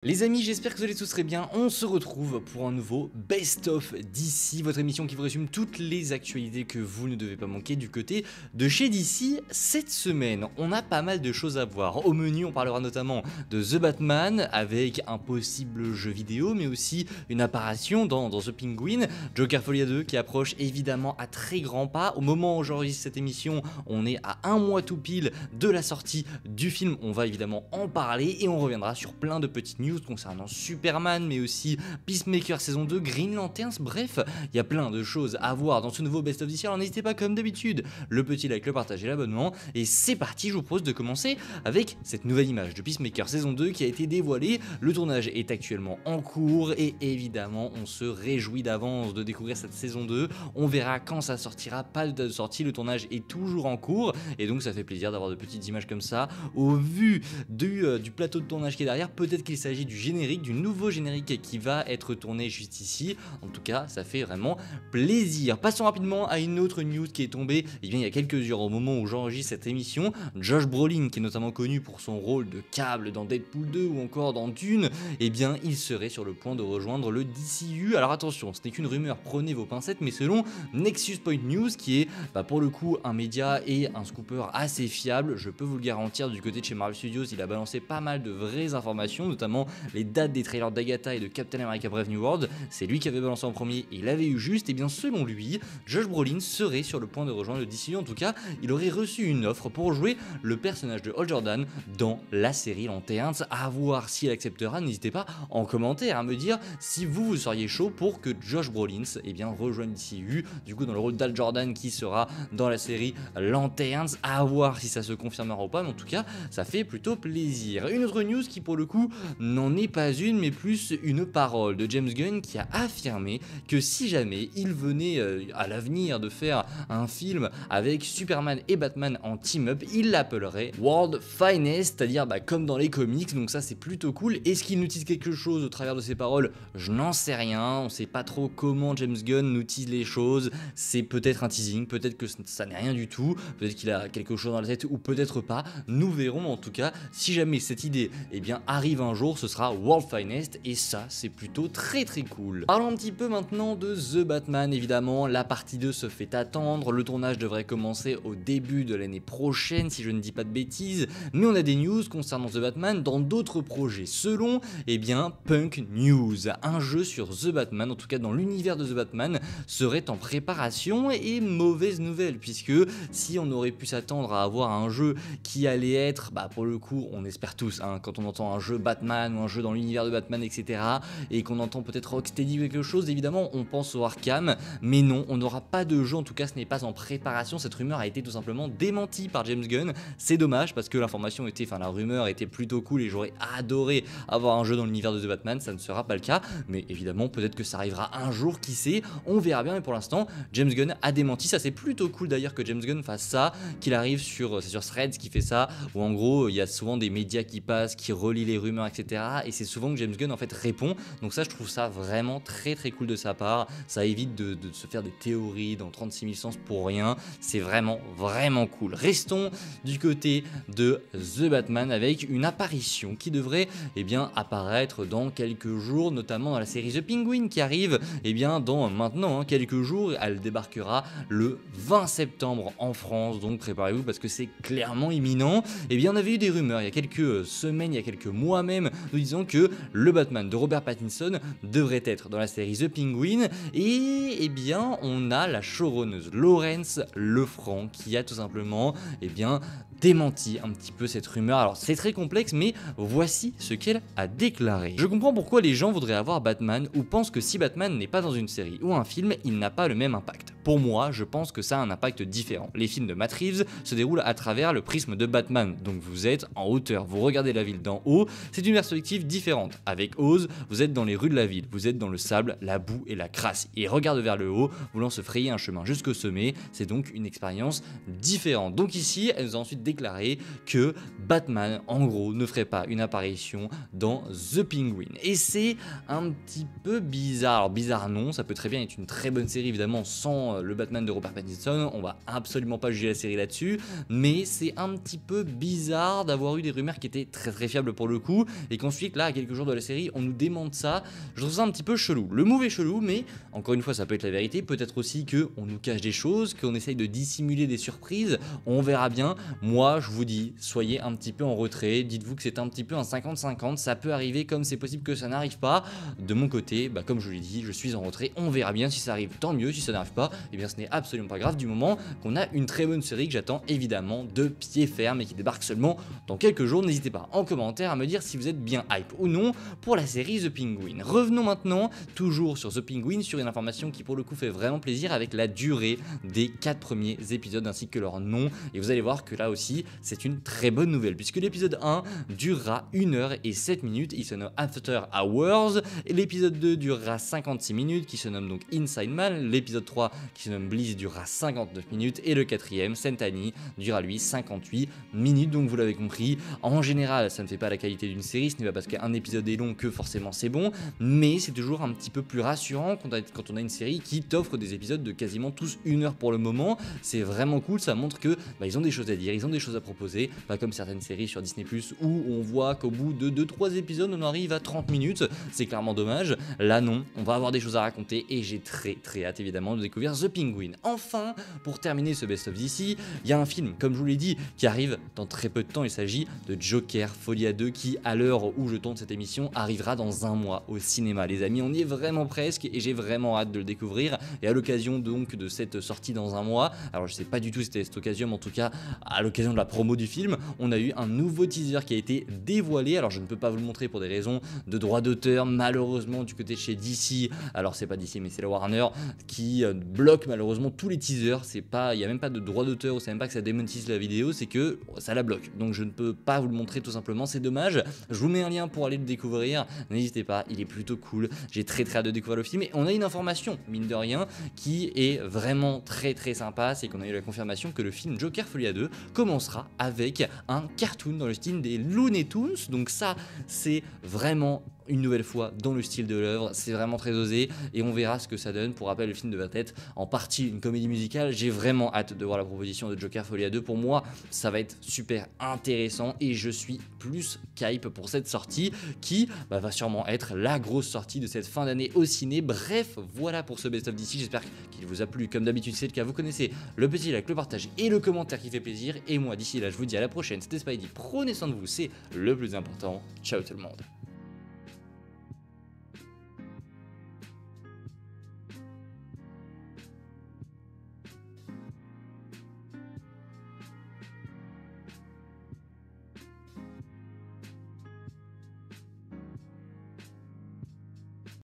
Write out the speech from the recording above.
Les amis, j'espère que vous allez tous très bien. On se retrouve pour un nouveau Best of DC, votre émission qui vous résume toutes les actualités que vous ne devez pas manquer du côté de chez DC. Cette semaine, on a pas mal de choses à voir. Au menu, on parlera notamment de The Batman avec un possible jeu vidéo, mais aussi une apparition dans The Penguin. Joker Folia 2 qui approche évidemment à très grands pas. Au moment où j'enregistre cette émission, on est à un mois tout pile de la sortie du film. On va évidemment en parler et on reviendra sur plein de petites news concernant Superman, mais aussi Peacemaker saison 2, Green Lanterns, bref, il y a plein de choses à voir dans ce nouveau Best of DC. Alors n'hésitez pas comme d'habitude, le petit like, le partage et l'abonnement. Et c'est parti, je vous propose de commencer avec cette nouvelle image de Peacemaker saison 2 qui a été dévoilée. Le tournage est actuellement en cours et évidemment on se réjouit d'avance de découvrir cette saison 2. On verra quand ça sortira, pas de date de sortie, le tournage est toujours en cours et donc ça fait plaisir d'avoir de petites images comme ça. Au vu du plateau de tournage qui est derrière, peut-être qu'il s'agit du générique, du nouveau générique qui va être tourné juste ici. En tout cas, ça fait vraiment plaisir. Passons rapidement à une autre news qui est tombée il y a quelques heures au moment où j'enregistre cette émission. Josh Brolin, qui est notamment connu pour son rôle de Cable dans Deadpool 2 ou encore dans Dune, il serait sur le point de rejoindre le DCU. Alors attention, ce n'est qu'une rumeur, prenez vos pincettes, mais selon Nexus Point News, qui est pour le coup un média et un scooper assez fiable, je peux vous le garantir, du côté de chez Marvel Studios, il a balancé pas mal de vraies informations, notamment les dates des trailers d'Agatha et de Captain America Brave New World. C'est lui qui avait balancé en premier et il avait eu juste. Et bien selon lui, Josh Brolin serait sur le point de rejoindre le DCU. En tout cas, il aurait reçu une offre pour jouer le personnage de Hal Jordan dans la série Lanterns. À voir s'il acceptera. N'hésitez pas en commentaire à me dire si vous seriez chaud pour que Josh Brolin rejoigne le DCU, du coup dans le rôle d'Hal Jordan qui sera dans la série Lanterns. À voir si ça se confirmera ou pas, mais en tout cas ça fait plutôt plaisir. Une autre news qui pour le coup n'en est pas une mais plus une parole de James Gunn, qui a affirmé que si jamais il venait à l'avenir de faire un film avec Superman et Batman en team-up, il l'appellerait World Finest, c'est-à-dire comme dans les comics. Donc ça c'est plutôt cool. Est-ce qu'il nous tease quelque chose au travers de ses paroles? Je n'en sais rien, on sait pas trop comment James Gunn nous tease les choses. C'est peut-être un teasing, peut-être que ça n'est rien du tout, peut-être qu'il a quelque chose dans la tête ou peut-être pas, nous verrons. En tout cas, si jamais cette idée arrive un jour, ce sera World Finest et ça c'est plutôt très cool. Parlons un petit peu maintenant de The Batman. Évidemment, la partie 2 se fait attendre, le tournage devrait commencer au début de l'année prochaine si je ne dis pas de bêtises, mais on a des news concernant The Batman dans d'autres projets. Selon Punk News, un jeu sur The Batman, en tout cas dans l'univers de The Batman, serait en préparation. Et mauvaise nouvelle, puisque si on aurait pu s'attendre à avoir un jeu qui allait être, pour le coup on espère tous, quand on entend un jeu Batman ou un jeu dans l'univers de Batman, etc., et qu'on entend peut-être Rocksteady ou quelque chose, évidemment on pense au Arkham, mais non, on n'aura pas de jeu, en tout cas ce n'est pas en préparation. Cette rumeur a été tout simplement démentie par James Gunn. C'est dommage parce que la rumeur était plutôt cool et j'aurais adoré avoir un jeu dans l'univers de The Batman. Ça ne sera pas le cas, mais évidemment peut-être que ça arrivera un jour, qui sait, on verra bien. Mais pour l'instant James Gunn a démenti. Ça c'est plutôt cool d'ailleurs que James Gunn fasse ça, qu'il arrive c'est sur Threads qui fait ça, où en gros il y a souvent des médias qui passent, qui relient les rumeurs, etc., et c'est souvent que James Gunn en fait répond. Donc ça je trouve ça vraiment très cool de sa part. Ça évite de se faire des théories dans 36 000 sens pour rien. C'est vraiment cool. Restons du côté de The Batman avec une apparition qui devrait apparaître dans quelques jours, notamment dans la série The Penguin qui arrive dans maintenant quelques jours. Elle débarquera le 20 septembre en France, donc préparez-vous parce que c'est clairement imminent. On avait eu des rumeurs il y a quelques semaines, il y a quelques mois même, nous disant que le Batman de Robert Pattinson devrait être dans la série The Penguin. Et on a la showrunneuse Laurence Lefranc qui a tout simplement démenti un petit peu cette rumeur. Alors c'est très complexe, mais voici ce qu'elle a déclaré. Je comprends pourquoi les gens voudraient avoir Batman ou pensent que si Batman n'est pas dans une série ou un film, il n'a pas le même impact. Pour moi, je pense que ça a un impact différent. Les films de Matt Reeves se déroulent à travers le prisme de Batman, donc vous êtes en hauteur, vous regardez la ville d'en haut, c'est une perspective différente. Avec Oz, vous êtes dans les rues de la ville, vous êtes dans le sable, la boue et la crasse, et regarde vers le haut, voulant se frayer un chemin jusqu'au sommet, c'est donc une expérience différente. Donc ici, elle nous a ensuite déclaré que Batman, en gros, ne ferait pas une apparition dans The Penguin. Et c'est un petit peu bizarre. Alors bizarre non, ça peut très bien être une très bonne série évidemment sans le Batman de Robert Pattinson, on va absolument pas juger la série là-dessus, mais c'est un petit peu bizarre d'avoir eu des rumeurs qui étaient très très fiables pour le coup, et qu'ensuite là, à quelques jours de la série, on nous démente ça. Je trouve ça un petit peu chelou. Le move est chelou, mais encore une fois, ça peut être la vérité. Peut-être aussi qu'on nous cache des choses, qu'on essaye de dissimuler des surprises. On verra bien. Moi, je vous dis, soyez un petit peu en retrait. Dites-vous que c'est un petit peu un 50-50. Ça peut arriver comme c'est possible que ça n'arrive pas. De mon côté, comme je vous l'ai dit, je suis en retrait. On verra bien si ça arrive, tant mieux. Si ça n'arrive pas, eh bien ce n'est absolument pas grave du moment qu'on a une très bonne série que j'attends évidemment de pied ferme et qui débarque seulement dans quelques jours. N'hésitez pas en commentaire à me dire si vous êtes bien hype ou non pour la série The Penguin. Revenons maintenant toujours sur The Penguin, sur une information qui pour le coup fait vraiment plaisir avec la durée des 4 premiers épisodes ainsi que leur nom, et vous allez voir que là aussi c'est une très bonne nouvelle puisque l'épisode 1 durera 1h07, il se nomme After Hours, et l'épisode 2 durera 56 minutes qui se nomme donc Inside Man, l'épisode 3 qui se nomme Bliss durera 59 minutes et le quatrième, Saint Annie, durera lui 58 minutes. Donc vous l'avez compris, en général ça ne fait pas la qualité d'une série, ce n'est pas parce qu'un épisode est long que forcément c'est bon, mais c'est toujours un petit peu plus rassurant quand on a une série qui t'offre des épisodes de quasiment tous 1 heure pour le moment. C'est vraiment cool, ça montre que ils ont des choses à dire, ils ont des choses à proposer, pas comme certaines séries sur Disney+, où on voit qu'au bout de 2-3 épisodes on arrive à 30 minutes, c'est clairement dommage. Là non, on va avoir des choses à raconter et j'ai très très hâte évidemment de découvrir The Penguin. Enfin, pour terminer ce Best of DC, il y a un film, comme je vous l'ai dit, qui arrive dans très peu de temps. Il s'agit de Joker Folie à 2 qui, à l'heure où je tourne cette émission, arrivera dans un mois au cinéma. Les amis, on y est vraiment presque et j'ai vraiment hâte de le découvrir. Et à l'occasion donc de cette sortie dans un mois, alors je sais pas du tout si c'était cette occasion, mais en tout cas à l'occasion de la promo du film, on a eu un nouveau teaser qui a été dévoilé. Alors je ne peux pas vous le montrer pour des raisons de droit d'auteur, malheureusement du côté de chez DC. Alors c'est pas DC mais c'est la Warner qui bloque malheureusement tous les teasers. C'est pas, il y a même pas de droit d'auteur, ou c'est même pas que ça démonétise la vidéo, c'est que ça la bloque. Donc je ne peux pas vous le montrer tout simplement, c'est dommage. Je vous mets un lien pour aller le découvrir, n'hésitez pas, il est plutôt cool. J'ai très hâte de découvrir le film et on a une information, mine de rien, qui est vraiment très sympa, c'est qu'on a eu la confirmation que le film Joker Folie à 2 commencera avec un cartoon dans le style des Looney Tunes. Donc ça, c'est vraiment une nouvelle fois dans le style de l'œuvre, c'est vraiment très osé et on verra ce que ça donne. Pour rappel, le film devait être en partie une comédie musicale. J'ai vraiment hâte de voir la proposition de Joker Folie à 2. Pour moi, ça va être super intéressant et je suis plus qu'hype pour cette sortie qui va sûrement être la grosse sortie de cette fin d'année au ciné. Bref, voilà pour ce Best of DC, j'espère qu'il vous a plu. Comme d'habitude, c'est le cas, vous connaissez le petit like, le partage et le commentaire qui fait plaisir. Et moi, d'ici là, je vous dis à la prochaine. C'était Spidey, prenez soin de vous, c'est le plus important. Ciao tout le monde.